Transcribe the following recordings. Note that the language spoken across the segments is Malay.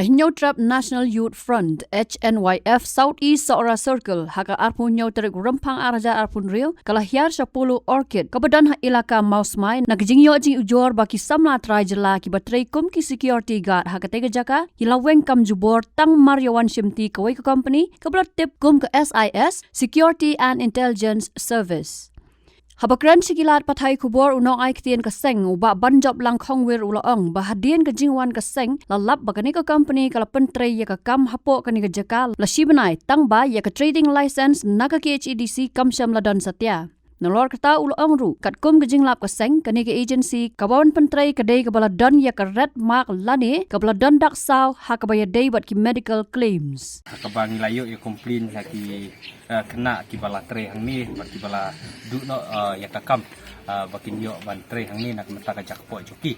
Kahnyautrap National Youth Front HNYF Southeast Saora Circle haka arpun nyautrap rempang araja arpun rio kalahiar 10 orchid kebadan ilaka Mausmai nagjingyo jing ujor baki samla trai jela ki batrai kum ki security guard haka tega jaka hilaweng kam jubor tang Maryawan Shimti kawai ke company kebelat tip kum ke SIS Security and Intelligence Service. Habakran sikilat patai kubor unong ay kitien kaseng uba banjob lang khongwir uloong bahadien ke jingwan kaseng lalap bakani ke company kala pentrei ya ka kam hapo kani ke jakal la shibanai tangba ya ka trading license naga ke HEDC kamsham ladan satya. Nalor kata uloong ru kat kum ke jinglap kaseng kani ke agency kawan pentrei kedai ke baladan ya ka red mark lani ke baladan dak saw hakabaya day bat ki medical claims. Hakabang layo ya komplain lagi kena ki bala tre hang ni baki bala du no ya takam bakin yo ban tre hang ni nak menta ka jakpo joki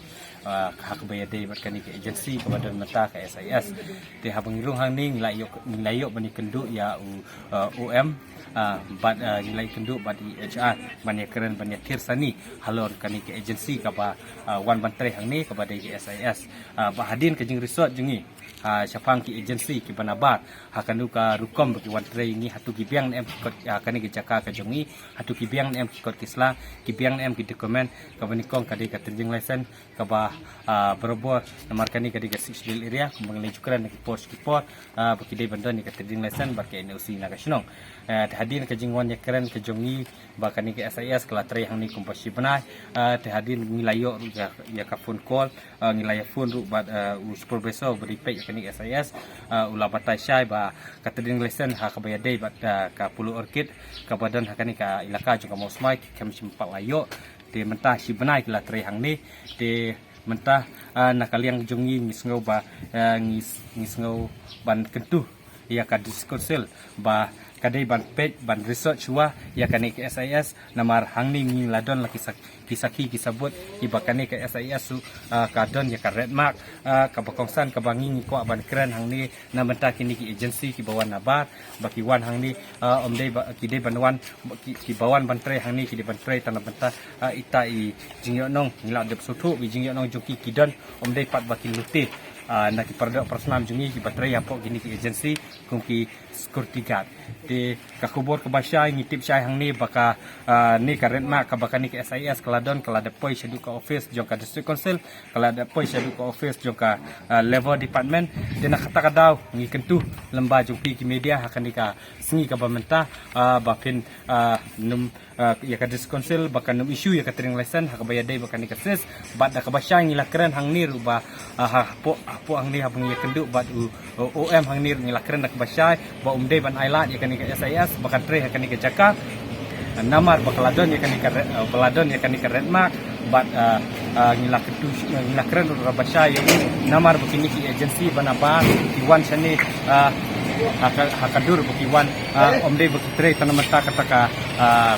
hakabaya day bat kani ke agency kepada menta ka SIS te habang ilung hang ni layo bani kendu ya OM bat nilai kenduk bat HR banyak keren banyak kirsani halor kani ke agency kapa wan bantre hang ni kepada SIS bahadin ke jing resort jengi syapang ki agency ki banabar hakan duka rukom bagi wan tre ni hatu ki biang em kot kani ke jaka ke jongi hatu ki biang em ki kot kisla ki biang em ki dokumen ka bani kong kadi ka terjing license kapa berobor namar kani kadi ke sixbil area kumbang lejukran ki port bagi dei bandan ni ka terjing license bagi NOC nagasnong hadin ke jingwan ya keren ke jongi bahkan ni ke SIS kala tre hang ni kompasi benai hadin ngilayo ya ka phone call ngilaya phone ru bat supervisor beri pe ya ni SIS ula batai syai ba katading lesen ha ka bayadai bat ka pulu orchid ka badan ha ni ka ilaka juga Mausmai kem simpak layo de mentah si benai kala tre hang ni de mentah nakaliang jongi ngisngau ba ngisngau ban kentu ya ka diskonsil ba kadai ban page ban research wa ya kani ke SIS namar hangni ngi ladon laki kisaki kisabut ibakani ke SIS su kadon ya ka red mark ka bakongsan ka bangi ngi ko ban keren hangni namenta kini ki agency ki bawan nabar baki wan hangni omdei ki dei banwan ki bawan bantre hangni ki ban tre tanah benta ita i jingyo nong ngila dep sutu bi jingyo nong joki kidon omdei pat baki luti nak perda personam jungi ki baterai apa gini ki agency kumki security guard di kakubor ke basya ngitip syai hang ni baka ni karen mak ka baka ni ke SIS keladon kala deploy syadu ka office jong ka district council kala deploy syadu ka office jong ka level department dina kata kadau ngi kentu lemba jumpi ki media hakan ka sengi ka bamenta bapin num ya ka district council baka num issue ya ka training license hak bayadai baka ni ka ses bad da ka basya ngi la keren hang ni ruba po hang ni habung ya kenduk bad OM hang ni ngi la keren dak basya ba umdei ban ailat ya kani ke SIS baka tre ya kani ke Jaka namar bakaladon ya kani ke baladon ya kani ke red mark bat ngila ketu ngila keren rabasya ya namar begini ki agency banaba diwan sani hakadur bukiwan omdei bekitre tanam mata kata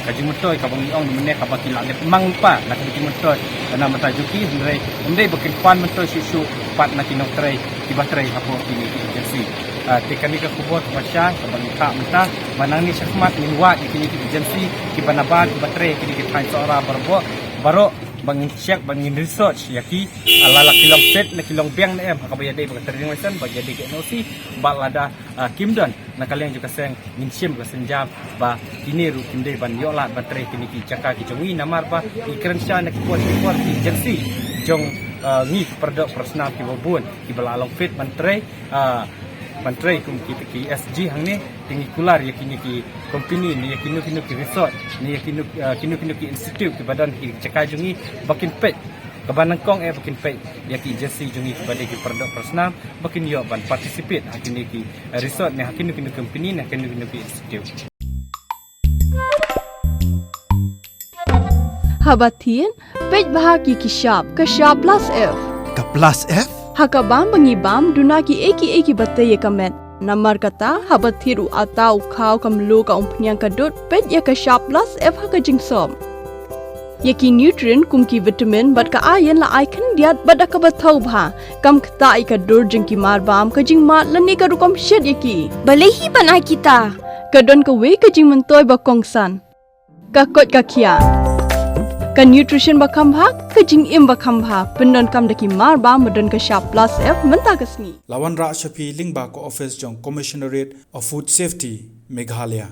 kajimutoi kabang ong mene kabaki la mang pa nak kajimutoi tanam mata juki hendrai omdei bekin pan mentoi susu pat nak kinotrai kibatrai hapo kini agency tekani ka kubot masya kabang ka menta manang ni syakmat minwa kini agency kibanaban kibatrai kini kitain seorang baro bangin check bangin research yaki alala kilong set na kilong biang na em hakabaya day baka trading license bagi day ke NOC balada kimdon nakaliang juga seng minsim ka senjam ba kiniru kimday ban yola batre kini ki Jaka ki jongi namar ba ikren sya na kipot agency jong ngi perdo personal ki bobun ki balalong fit batre bantrai kum ki SG hang ni tinggi kular ya kini ki company ni ya kinu ki resort ni ya kinu ki institute ki badan ki Jaka jungi bakin pet kabanang kong bakin pet ya ki agency jungi ki badai ki produk personal bakin yo ban participate hakini ki resort ni hakini company ni hakini ki institute Habatin pet bahagi ki shop ka shop plus F Ka plus F hakabam bangibam dunaki eki batai ya kamet namar kata habathiru atau khau kamlu ka umpnyang kadut pet ya ka shop plus F haka jingsom yaki nutrient kumki vitamin bat ka iron la icon diat bada ka bathau bha kam khta ka dur jingki marbam ka jingma lani ka rukom shed yaki balehi banai kita kadon ka we ka jingmentoi ba kongsan ka kot ka khia Ka nutrition bakam bhak ka jing im bakam bha penon kam daki mar ba modern ka sharp plus F menta kasni. Lawan Ra Shafi Lingba ko office jong Commissionerate of Food Safety Meghalaya.